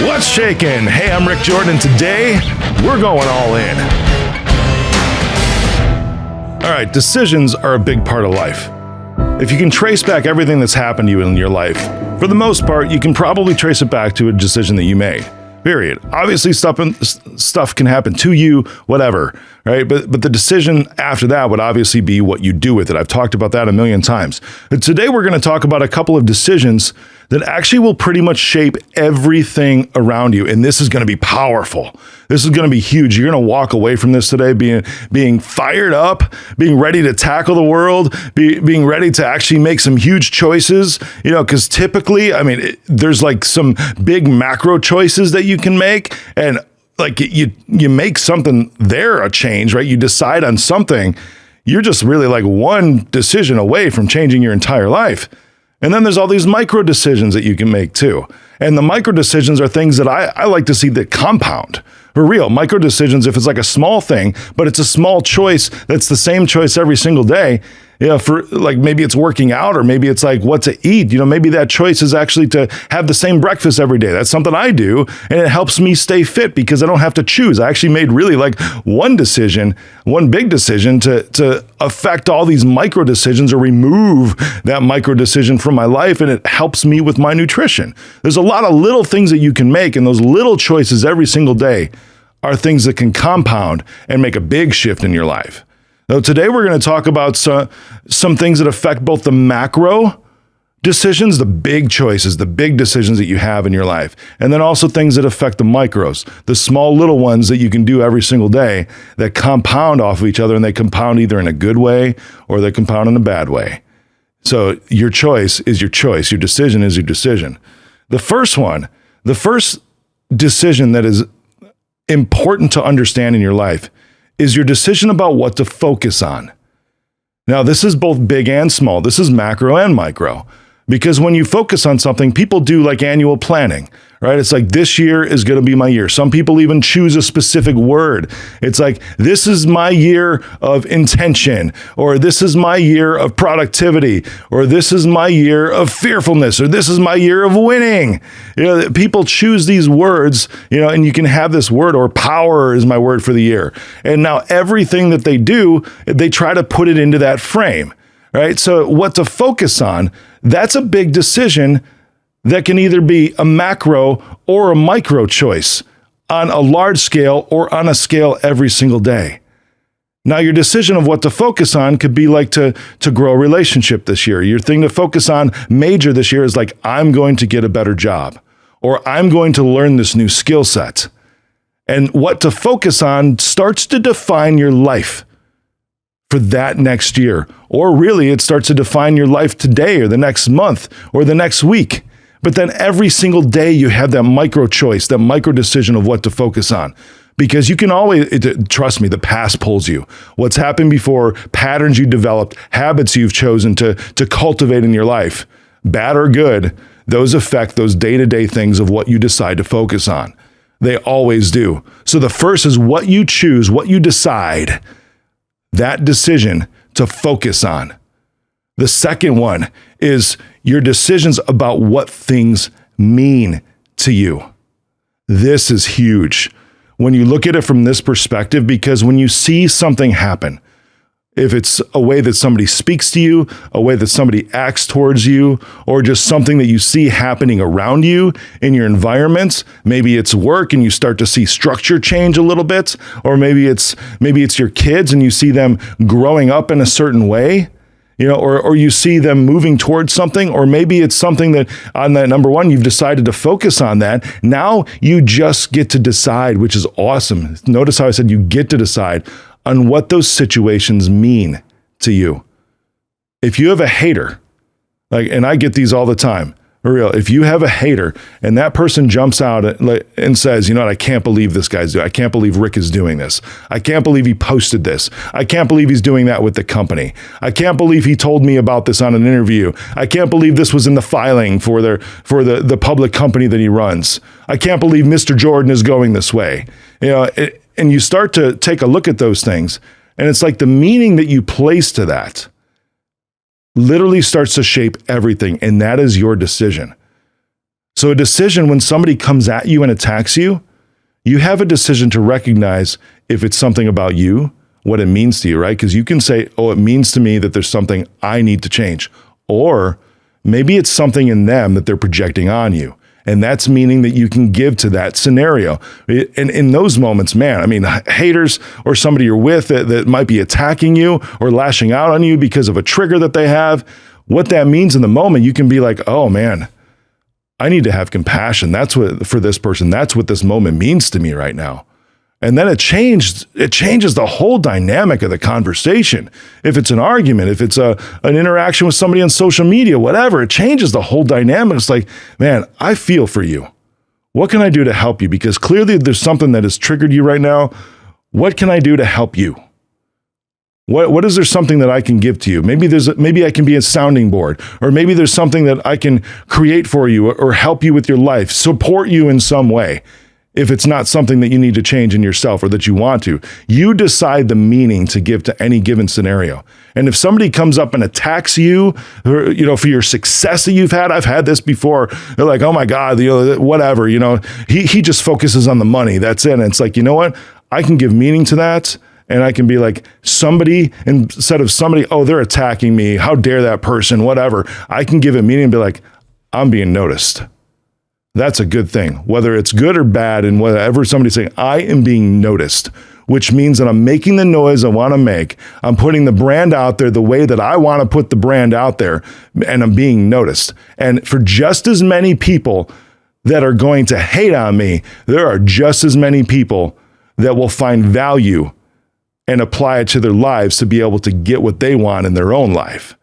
What's shakin'? Hey, I'm Rick Jordan. Today, we're going all in. All right, decisions are a big part of life. If you can trace back everything that's happened to you in your life, for the most part, you can probably trace it back to a decision that you made. Period. Obviously, stuff can happen to you, whatever, right? But the decision after that would obviously be what you do with it. I've talked about that a million times. But today, we're going to talk about a couple of decisions that actually will pretty much shape everything around you. And this is going to be powerful. This is going to be huge. You're going to walk away from this today being fired up, being ready to tackle the world, being ready to actually make some huge choices, because typically, there's like some big macro choices that you can make. And like you make something there a change, right? You decide on something. You're just really like one decision away from changing your entire life. And then there's all these micro decisions that you can make too. And the micro decisions are things that I like to see that compound. For real, micro decisions, if it's like a small thing, but it's a small choice that's the same choice every single day, for like maybe it's working out or maybe it's like what to eat. Maybe that choice is actually to have the same breakfast every day. That's something I do, and it helps me stay fit because I don't have to choose. I actually made really like one big decision to affect all these micro decisions or remove that micro decision from my life, and it helps me with my nutrition. There's a lot of little things that you can make, and those little choices every single day are things that can compound and make a big shift in your life. Now, today we're going to talk about some things that affect both the macro decisions, the big choices, the big decisions that you have in your life, and then also things that affect the micros, the small little ones that you can do every single day that compound off of each other, and they compound either in a good way or they compound in a bad way. So your choice is your choice. Your decision is your decision. The first decision that is important to understand in your life is your decision about what to focus on. Now, this is both big and small. This is macro and micro. Because when you focus on something, people do like annual planning, right? It's like, this year is going to be my year. Some people even choose a specific word. It's like, this is my year of intention, or this is my year of productivity, or this is my year of fearfulness, or this is my year of winning. People choose these words, and you can have this word, or power is my word for the year. And now everything that they do, they try to put it into that frame. Right? So what to focus on, that's a big decision that can either be a macro or a micro choice on a large scale or on a scale every single day. Now, your decision of what to focus on could be like to grow a relationship this year. Your thing to focus on major this year is like, I'm going to get a better job, or I'm going to learn this new skill set. And what to focus on starts to define your life for that next year. Or really, it starts to define your life today or the next month or the next week. But then every single day you have that micro choice, that micro decision of what to focus on. Because you can always, trust me, the past pulls you. What's happened before, patterns you developed, habits you've chosen to cultivate in your life, bad or good, those affect those day-to-day things of what you decide to focus on. They always do. So the first is what you choose, what you decide, that decision to focus on. The second one is your decisions about what things mean to you. This is huge when you look at it from this perspective, because when you see something happen, if it's a way that somebody speaks to you, a way that somebody acts towards you, or just something that you see happening around you in your environments, maybe it's work and you start to see structure change a little bit, or maybe it's your kids and you see them growing up in a certain way, or you see them moving towards something, or maybe it's something that on that number one, you've decided to focus on that. Now you just get to decide, which is awesome. Notice how I said you get to decide on what those situations mean to you. If you have a hater, and I get these all the time, for real, if you have a hater and that person jumps out and says, I can't believe this guy's doing, I can't believe Rick is doing this. I can't believe he posted this. I can't believe he's doing that with the company. I can't believe he told me about this on an interview. I can't believe this was in the filing for the public company that he runs. I can't believe Mr. Jordan is going this way. And you start to take a look at those things, and it's like the meaning that you place to that literally starts to shape everything, and that is your decision. So a decision, when somebody comes at you and attacks you, you have a decision to recognize if it's something about you, what it means to you, right? Because you can say, oh, it means to me that there's something I need to change. Or maybe it's something in them that they're projecting on you. And that's meaning that you can give to that scenario. And in those moments, man, I mean, haters or somebody you're with that might be attacking you or lashing out on you because of a trigger that they have, what that means in the moment, you can be like, oh man, I need to have compassion. That's what, for this person, that's what this moment means to me right now. And then it changes the whole dynamic of the conversation. If it's an argument, if it's an interaction with somebody on social media, whatever, it changes the whole dynamic. It's like, man, I feel for you. What can I do to help you? Because clearly there's something that has triggered you right now. What can I do to help you? What is there something that I can give to you? Maybe I can be a sounding board, or maybe there's something that I can create for you or help you with your life, support you in some way. If it's not something that you need to change in yourself or that you want to, you decide the meaning to give to any given scenario. And if somebody comes up and attacks you, or, for your success that you've had, I've had this before. They're like, oh my God, whatever, he just focuses on the money. That's it. And it's like, you know what? I can give meaning to that. And I can be like, somebody, instead of somebody, oh, they're attacking me. How dare that person, whatever. I can give it meaning and be like, I'm being noticed. That's a good thing, whether it's good or bad, and whatever somebody's saying, I am being noticed, which means that I'm making the noise I want to make. I'm putting the brand out there the way that I want to put the brand out there, and I'm being noticed. And for just as many people that are going to hate on me, there are just as many people that will find value and apply it to their lives to be able to get what they want in their own life.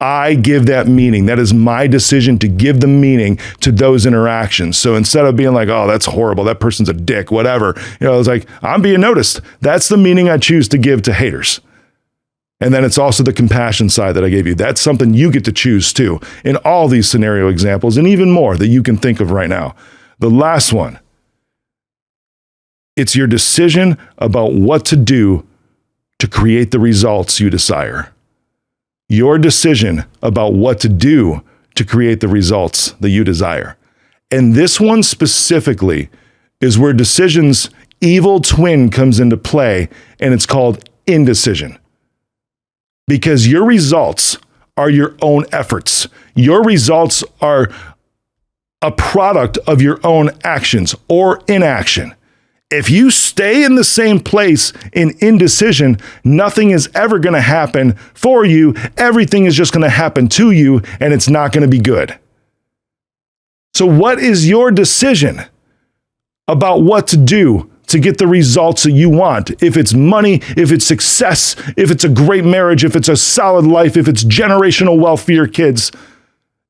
I give that meaning. That is my decision to give the meaning to those interactions. So instead of being like, oh, that's horrible, that person's a dick, whatever, it's like, I'm being noticed. That's the meaning I choose to give to haters. And then it's also the compassion side that I gave you. That's something you get to choose too in all these scenario examples, and even more that you can think of right now. The last one, it's your decision about what to do to create the results you desire. Your decision about what to do to create the results that you desire. And this one specifically is where decision's evil twin comes into play, and it's called indecision. Because your results are your own efforts. Your results are a product of your own actions or inaction. If you stay in the same place in indecision, nothing is ever going to happen for you. Everything is just going to happen to you, and it's not going to be good. So what is your decision about what to do to get the results that you want? If it's money, if it's success, if it's a great marriage, if it's a solid life, if it's generational wealth for your kids,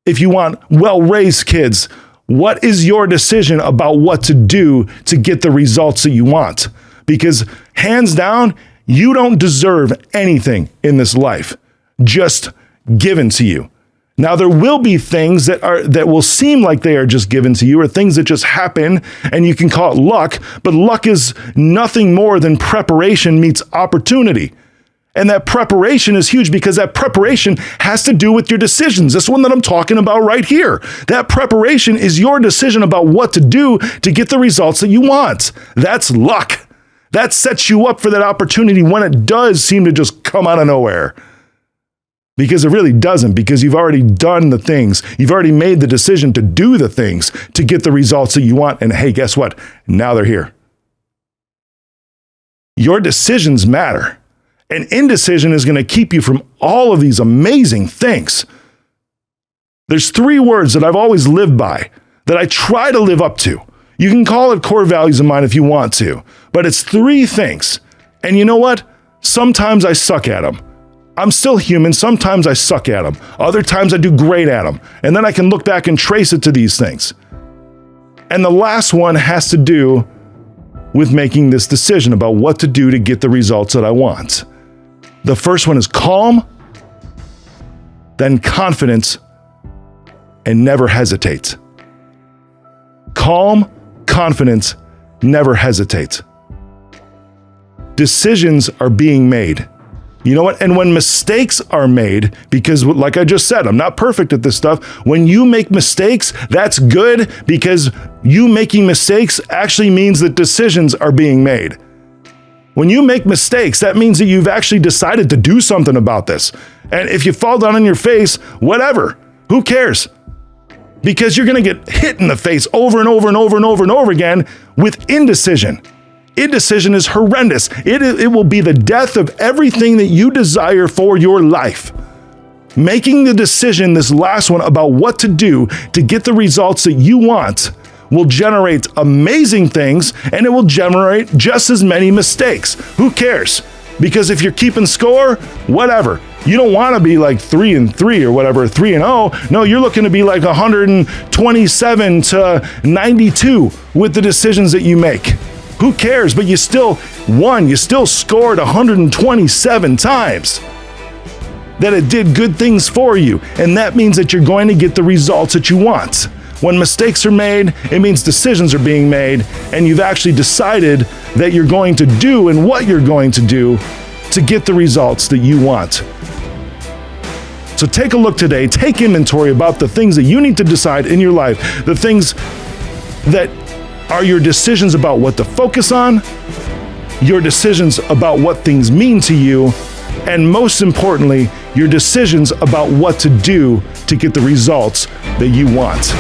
if you want well-raised kids, what is your decision about what to do to get the results that you want? Because hands down, you don't deserve anything in this life just given to you. Now, there will be things that will seem like they are just given to you, or things that just happen, and you can call it luck, but luck is nothing more than preparation meets opportunity. And that preparation is huge, because that preparation has to do with your decisions. This one that I'm talking about right here. That preparation is your decision about what to do to get the results that you want. That's luck. That sets you up for that opportunity when it does seem to just come out of nowhere. Because it really doesn't, because you've already done the things. You've already made the decision to do the things to get the results that you want. And hey, guess what? Now they're here. Your decisions matter. And indecision is going to keep you from all of these amazing things. There's 3 words that I've always lived by, that I try to live up to. You can call it core values of mine if you want to, but it's 3 things. And you know what? Sometimes I suck at them. I'm still human. Sometimes I suck at them. Other times I do great at them. And then I can look back and trace it to these things. And the last one has to do with making this decision about what to do to get the results that I want. The first one is calm, then confidence, and never hesitate. Calm, confidence, never hesitate. Decisions are being made. You know what? And when mistakes are made, because like I just said, I'm not perfect at this stuff. When you make mistakes, that's good, because you making mistakes actually means that decisions are being made. When you make mistakes, that means that you've actually decided to do something about this. And if you fall down on your face, whatever, who cares? Because you're going to get hit in the face over and over and over and over and over again with indecision. Indecision is horrendous. It will be the death of everything that you desire for your life. Making the decision, this last one, about what to do to get the results that you want will generate amazing things, and it will generate just as many mistakes. Who cares? Because if you're keeping score, whatever. You don't want to be like 3-3 or whatever, 3-0. No, you're looking to be like 127 to 92 with the decisions that you make. Who cares? But you still won. You still scored 127 times. That it did good things for you. And that means that you're going to get the results that you want. When mistakes are made, it means decisions are being made, and you've actually decided that you're going to do and what you're going to do to get the results that you want. So take a look today, take inventory about the things that you need to decide in your life, the things that are your decisions about what to focus on, your decisions about what things mean to you, and most importantly, your decisions about what to do to get the results that you want.